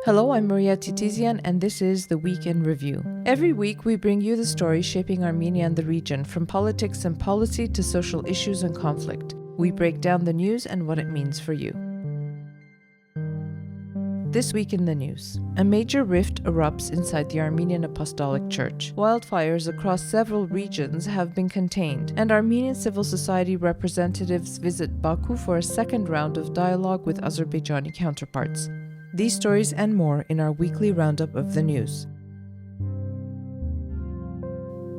Hello, I'm Maria Titizian, and this is the Week in Review. Every week, we bring you the stories shaping Armenia and the region, from politics and policy to social issues and conflict. We break down the news and what it means for you. This week in the news, a major rift erupts inside the Armenian Apostolic Church. Wildfires across several regions have been contained, and Armenian civil society representatives visit Baku for a second round of dialogue with Azerbaijani counterparts. These stories and more in our weekly roundup of the news.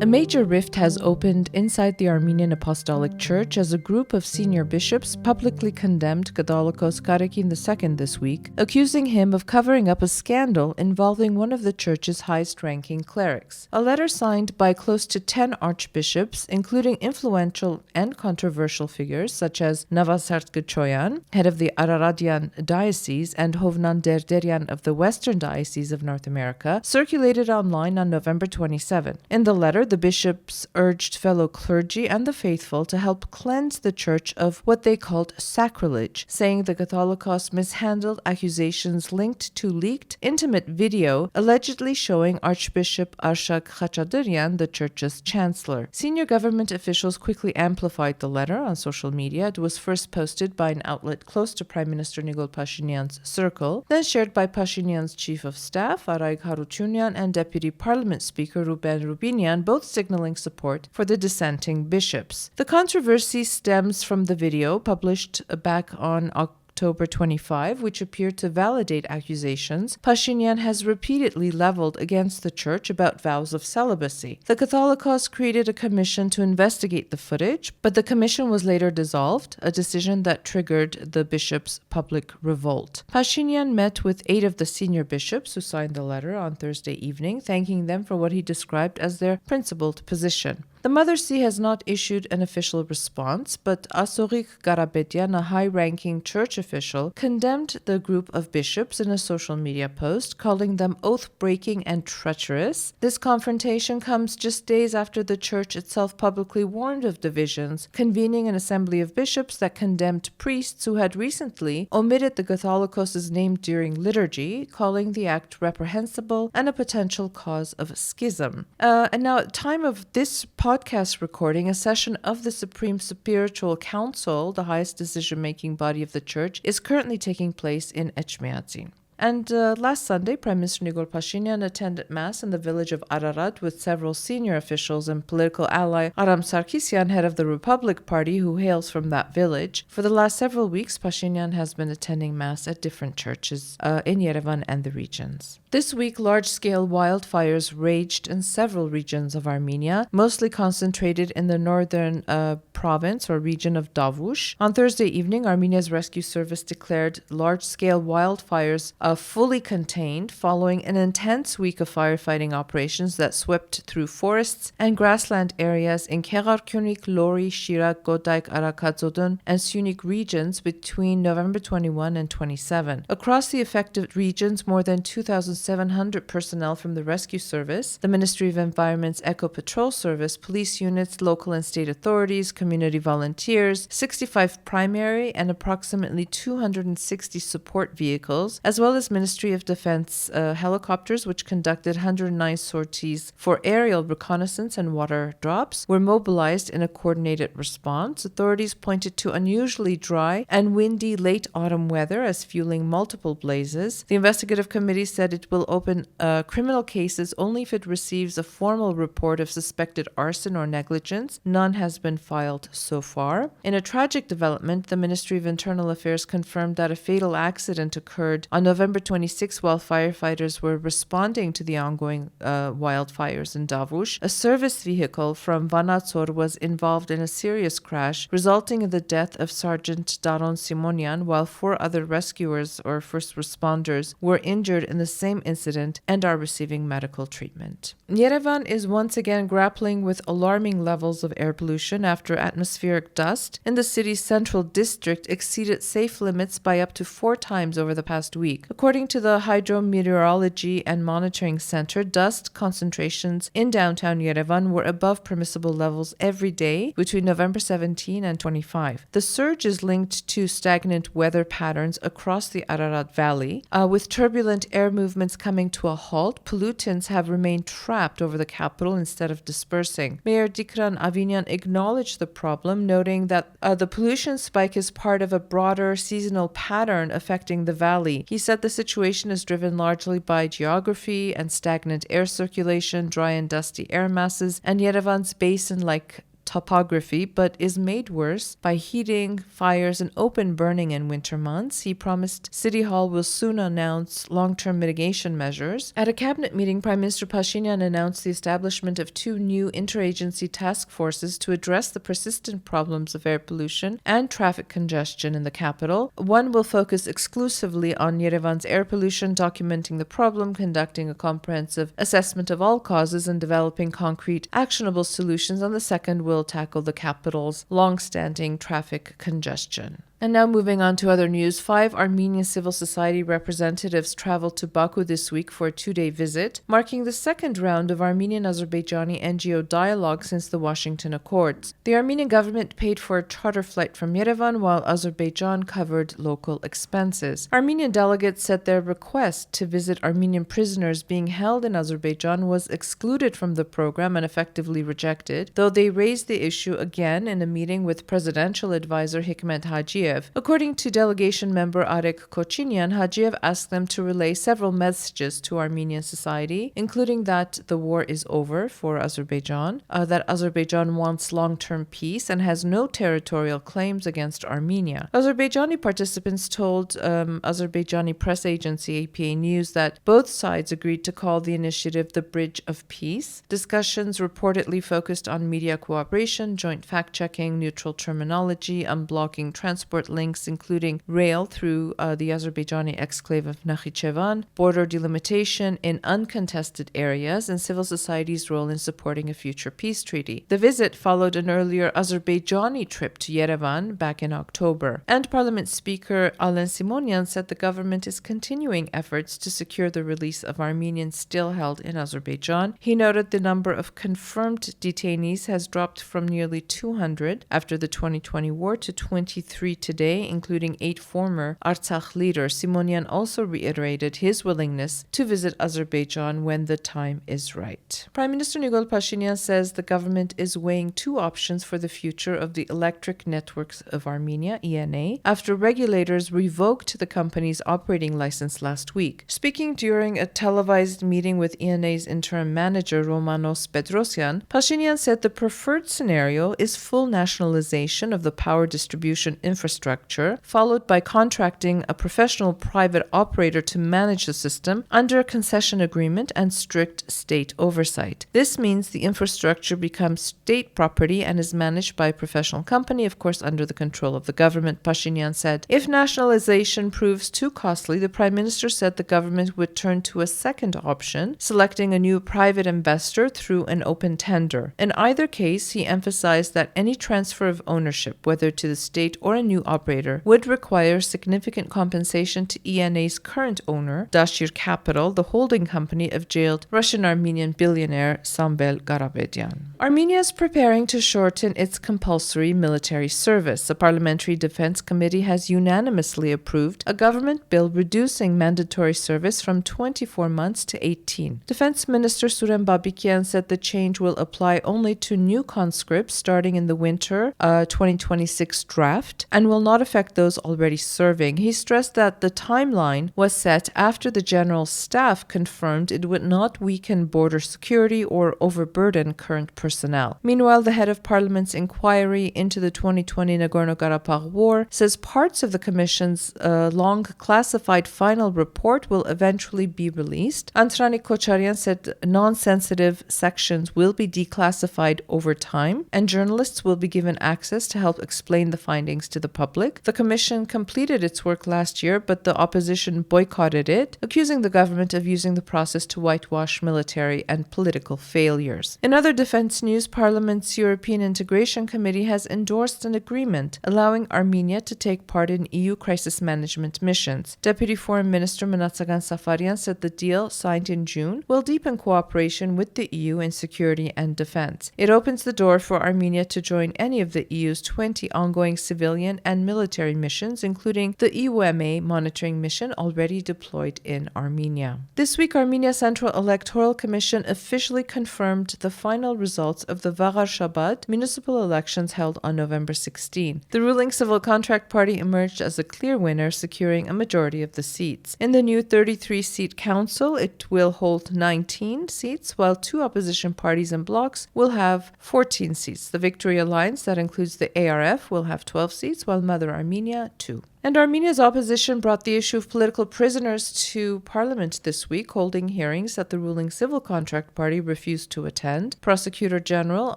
A major rift has opened inside the Armenian Apostolic Church as a group of senior bishops publicly condemned Catholicos Karekin II this week, accusing him of covering up a scandal involving one of the church's highest-ranking clerics. A letter signed by close to 10 archbishops, including influential and controversial figures such as Navasart Gchoyan, head of the Araratian Diocese, and Hovnan Derderian of the Western Diocese of North America, circulated online on November 27. In the letter, the bishops urged fellow clergy and the faithful to help cleanse the church of what they called sacrilege, saying the Catholicos mishandled accusations linked to leaked, intimate video allegedly showing Archbishop Arshak Khachadurian, the church's chancellor. Senior government officials quickly amplified the letter on social media. It was first posted by an outlet close to Prime Minister Nikol Pashinyan's circle, then shared by Pashinyan's chief of staff, Araig Harutyunyan, and Deputy Parliament Speaker Ruben Rubinian, both signaling support for the dissenting bishops. The controversy stems from the video published back on October 25, which appeared to validate accusations Pashinyan has repeatedly leveled against the church about vows of celibacy. The Catholicos created a commission to investigate the footage, but the commission was later dissolved, a decision that triggered the bishops' public revolt. Pashinyan met with 8 of the senior bishops who signed the letter on Thursday evening, thanking them for what he described as their principled position. The Mother See has not issued an official response, but Asorik Garabedian, a high-ranking church official, condemned the group of bishops in a social media post, calling them oath-breaking and treacherous. This confrontation comes just days after the church itself publicly warned of divisions, convening an assembly of bishops that condemned priests who had recently omitted the Catholicos' name during liturgy, calling the act reprehensible and a potential cause of schism. And now, at the time of this podcast recording, a session of the Supreme Spiritual Council, the highest decision-making body of the church, is currently taking place in Echmiadzin. And last Sunday, Prime Minister Nikol Pashinyan attended Mass in the village of Ararat with several senior officials and political ally Aram Sarkisyan, head of the Republic Party, who hails from that village. For the last several weeks, Pashinyan has been attending Mass at different churches in Yerevan and the regions. This week, large-scale wildfires raged in several regions of Armenia, mostly concentrated in the northern province or region of Davush. On Thursday evening, Armenia's rescue service declared large-scale wildfires fully contained following an intense week of firefighting operations that swept through forests and grassland areas in Kegharkunik, Lori, Shirak, Godayk, Arakadzodun, and Sunik regions between November 21 and 27. Across the affected regions, more than 2,700 personnel from the rescue service, the Ministry of Environment's Eco Patrol Service, police units, local and state authorities, community volunteers, 65 primary and approximately 260 support vehicles, as well as Ministry of Defense helicopters, which conducted 109 sorties for aerial reconnaissance and water drops, were mobilized in a coordinated response. Authorities pointed to unusually dry and windy late autumn weather as fueling multiple blazes. The investigative committee said it will open criminal cases only if it receives a formal report of suspected arson or negligence. None has been filed so far. In a tragic development, the Ministry of Internal Affairs confirmed that a fatal accident occurred on November 26 while firefighters were responding to the ongoing wildfires in Davush. A service vehicle from Vanatsor was involved in a serious crash, resulting in the death of Sergeant Daron Simonian, while 4 other rescuers or first responders were injured in the same incident and are receiving medical treatment. Yerevan is once again grappling with alarming levels of air pollution after atmospheric dust in the city's central district exceeded safe limits by up to 4 times over the past week. According to the Hydrometeorology and Monitoring Center, dust concentrations in downtown Yerevan were above permissible levels every day between November 17 and 25. The surge is linked to stagnant weather patterns across the Ararat Valley. With turbulent air movements coming to a halt, pollutants have remained trapped over the capital instead of dispersing. Mayor Dikran Avinian acknowledged the problem, noting that the pollution spike is part of a broader seasonal pattern affecting the valley. He said the situation is driven largely by geography and stagnant air circulation, dry and dusty air masses, and Yerevan's basin-like topography, but is made worse by heating, fires, and open burning in winter months. He promised City Hall will soon announce long-term mitigation measures. At a cabinet meeting, Prime Minister Pashinyan announced the establishment of 2 new interagency task forces to address the persistent problems of air pollution and traffic congestion in the capital. One will focus exclusively on Yerevan's air pollution, documenting the problem, conducting a comprehensive assessment of all causes, and developing concrete, actionable solutions. And the second will tackle the capital's long-standing traffic congestion. And now moving on to other news, 5 Armenian civil society representatives traveled to Baku this week for a 2-day visit, marking the second round of Armenian-Azerbaijani NGO dialogue since the Washington Accords. The Armenian government paid for a charter flight from Yerevan, while Azerbaijan covered local expenses. Armenian delegates said their request to visit Armenian prisoners being held in Azerbaijan was excluded from the program and effectively rejected, though they raised the issue again in a meeting with presidential advisor Hikmet Hajiev. According to delegation member Arek Kochinyan, Hajiev asked them to relay several messages to Armenian society, including that the war is over for Azerbaijan, that Azerbaijan wants long-term peace and has no territorial claims against Armenia. Azerbaijani participants told Azerbaijani press agency APA News that both sides agreed to call the initiative the Bridge of Peace. Discussions reportedly focused on media cooperation, joint fact-checking, neutral terminology, unblocking transport links, including rail through the Azerbaijani exclave of Nakhichevan, border delimitation in uncontested areas, and civil society's role in supporting a future peace treaty. The visit followed an earlier Azerbaijani trip to Yerevan back in October. And Parliament Speaker Alen Simonyan said the government is continuing efforts to secure the release of Armenians still held in Azerbaijan. He noted the number of confirmed detainees has dropped from nearly 200 after the 2020 war to 23 today, including 8 former Artsakh leaders. Simonyan also reiterated his willingness to visit Azerbaijan when the time is right. Prime Minister Nikol Pashinyan says the government is weighing 2 options for the future of the Electric Networks of Armenia, ENA, after regulators revoked the company's operating license last week. Speaking during a televised meeting with ENA's interim manager, Romanos Bedrosyan, Pashinyan said the preferred scenario is full nationalization of the power distribution infrastructure, followed by contracting a professional private operator to manage the system under a concession agreement and strict state oversight. This means the infrastructure becomes state property and is managed by a professional company, of course under the control of the government, Pashinyan said. If nationalization proves too costly, the Prime Minister said the government would turn to a second option, selecting a new private investor through an open tender. In either case, he emphasized that any transfer of ownership, whether to the state or a new operator, would require significant compensation to ENA's current owner, Dashir Capital, the holding company of jailed Russian-Armenian billionaire Samvel Garabedian. Armenia is preparing to shorten its compulsory military service. The Parliamentary Defense Committee has unanimously approved a government bill reducing mandatory service from 24 months to 18. Defense Minister Surem Babikian said the change will apply only to new conscripts starting in the winter 2026 draft and will not affect those already serving. He stressed that the timeline was set after the General Staff confirmed it would not weaken border security or overburden current personnel. Meanwhile, the head of Parliament's inquiry into the 2020 Nagorno-Karabakh war says parts of the Commission's long classified final report will eventually be released. Antrani Kocharyan said non-sensitive sections will be declassified over time and journalists will be given access to help explain the findings to the public. Republic. The commission completed its work last year, but the opposition boycotted it, accusing the government of using the process to whitewash military and political failures. In other defense news, Parliament's European Integration Committee has endorsed an agreement allowing Armenia to take part in EU crisis management missions. Deputy Foreign Minister Manatsagan Safarian said the deal, signed in June, will deepen cooperation with the EU in security and defense. It opens the door for Armenia to join any of the EU's 20 ongoing civilian and military missions, including the EUMA monitoring mission already deployed in Armenia. This week, Armenia's Central Electoral Commission officially confirmed the final results of the Vagar-Shabad municipal elections held on November 16. The ruling Civil Contract Party emerged as a clear winner, securing a majority of the seats. In the new 33-seat council, it will hold 19 seats, while two opposition parties and blocs will have 14 seats. The Victory Alliance, that includes the ARF, will have 12 seats, while Mother Armenia, 2. And Armenia's opposition brought the issue of political prisoners to parliament this week, holding hearings that the ruling Civil Contract Party refused to attend. Prosecutor General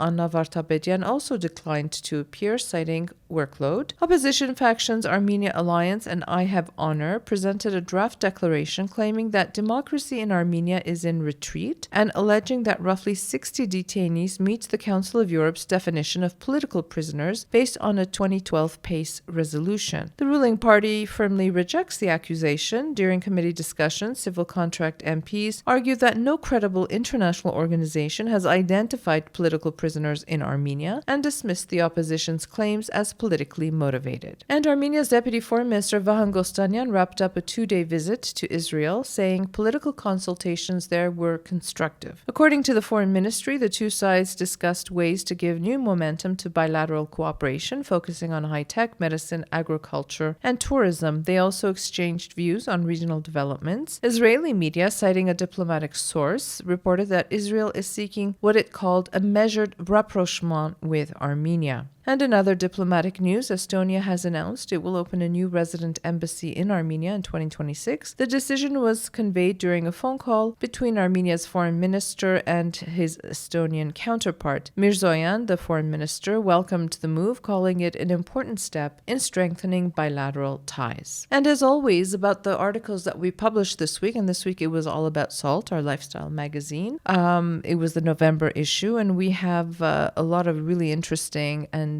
Anna Vartabedian also declined to appear, citing workload. Opposition factions Armenia Alliance and I Have Honor presented a draft declaration claiming that democracy in Armenia is in retreat and alleging that roughly 60 detainees meet the Council of Europe's definition of political prisoners based on a 2012 PACE resolution. The ruling party firmly rejects the accusation. During committee discussions, civil contract MPs argued that no credible international organization has identified political prisoners in Armenia and dismissed the opposition's claims as politically motivated. And Armenia's Deputy Foreign Minister Vahan Gostanyan wrapped up a 2-day visit to Israel, saying political consultations there were constructive. According to the Foreign Ministry, the two sides discussed ways to give new momentum to bilateral cooperation, focusing on high-tech, medicine, agriculture, and tourism. They also exchanged views on regional developments. Israeli media, citing a diplomatic source, reported that Israel is seeking what it called a measured rapprochement with Armenia. And in other diplomatic news, Estonia has announced it will open a new resident embassy in Armenia in 2026. The decision was conveyed during a phone call between Armenia's foreign minister and his Estonian counterpart. Mirzoyan, the foreign minister, welcomed the move, calling it an important step in strengthening bilateral ties. And as always, about the articles that we published this week, and this week it was all about Salt, our lifestyle magazine. It was the November issue, and we have a lot of really interesting and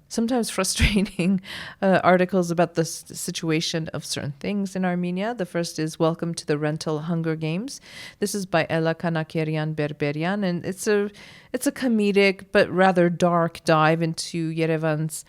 sometimes frustrating articles about the situation of certain things in Armenia. The first is Welcome to the Rental Hunger Games. This is by Ella Kanakerian Berberian, and it's a comedic but rather dark dive into Yerevan's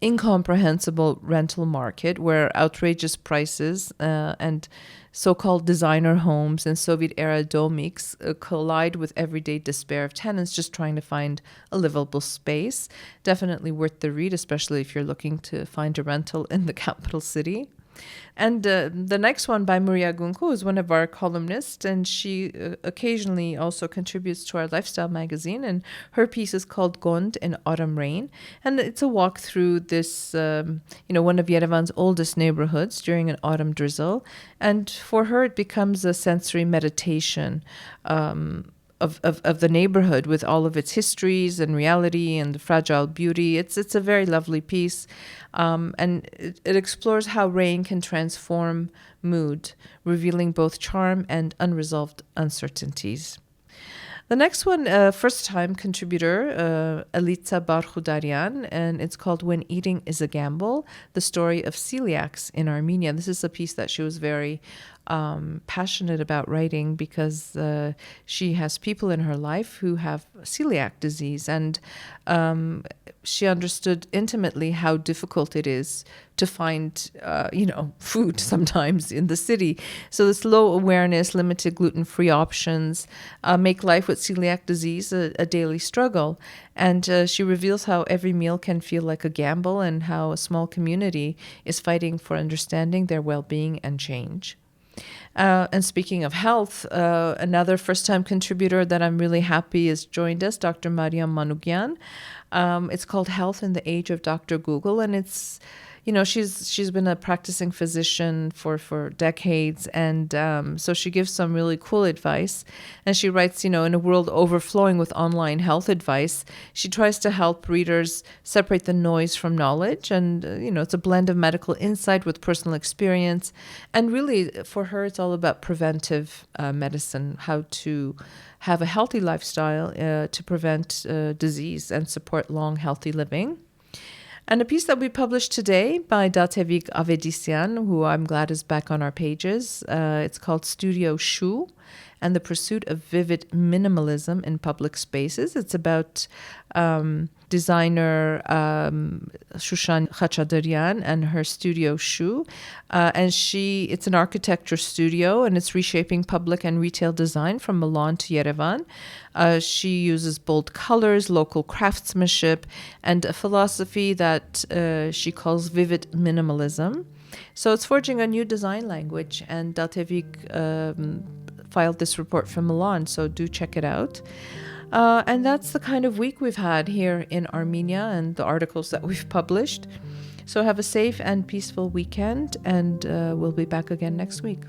incomprehensible rental market, where outrageous prices and so-called designer homes and Soviet-era domiks collide with everyday despair of tenants just trying to find a livable space. Definitely worth the read, especially if you're looking to find a rental in the capital city. And the next one by Maria Gunko is one of our columnists, and she occasionally also contributes to our lifestyle magazine, and her piece is called Gond in Autumn Rain, and it's a walk through this, one of Yerevan's oldest neighborhoods during an autumn drizzle, and for her it becomes a sensory meditation of the neighborhood with all of its histories and reality and the fragile beauty. It's a very lovely piece, and it explores how rain can transform mood, revealing both charm and unresolved uncertainties. The next one, first-time contributor, Elitsa Barkhudarian, and it's called When Eating is a Gamble, the story of celiacs in Armenia. This is a piece that she was very passionate about writing because she has people in her life who have celiac disease, and she understood intimately how difficult it is to find, food sometimes in the city. So this low awareness, limited gluten-free options make life with celiac disease a daily struggle. And she reveals how every meal can feel like a gamble and how a small community is fighting for understanding their well-being and change. And speaking of health, another first-time contributor that I'm really happy has joined us, Dr. Mariam Manukyan. It's called Health in the Age of Dr. Google, and it's she's been a practicing physician for decades, and so she gives some really cool advice. And she writes, in a world overflowing with online health advice, she tries to help readers separate the noise from knowledge. And, it's a blend of medical insight with personal experience. And really, for her, it's all about preventive medicine, how to have a healthy lifestyle to prevent disease and support long, healthy living. And a piece that we published today by Datevik Avedisyan, who I'm glad is back on our pages. It's called Studio Shu and the Pursuit of Vivid Minimalism in Public Spaces. It's about designer Shushan Khachadarian and her studio Shu. And it's an architecture studio, and it's reshaping public and retail design from Milan to Yerevan. She uses bold colors, local craftsmanship, and a philosophy that she calls vivid minimalism. So it's forging a new design language, and Datevik filed this report from Milan, so do check it out. And that's the kind of week we've had here in Armenia and the articles that we've published. So have a safe and peaceful weekend, and we'll be back again next week.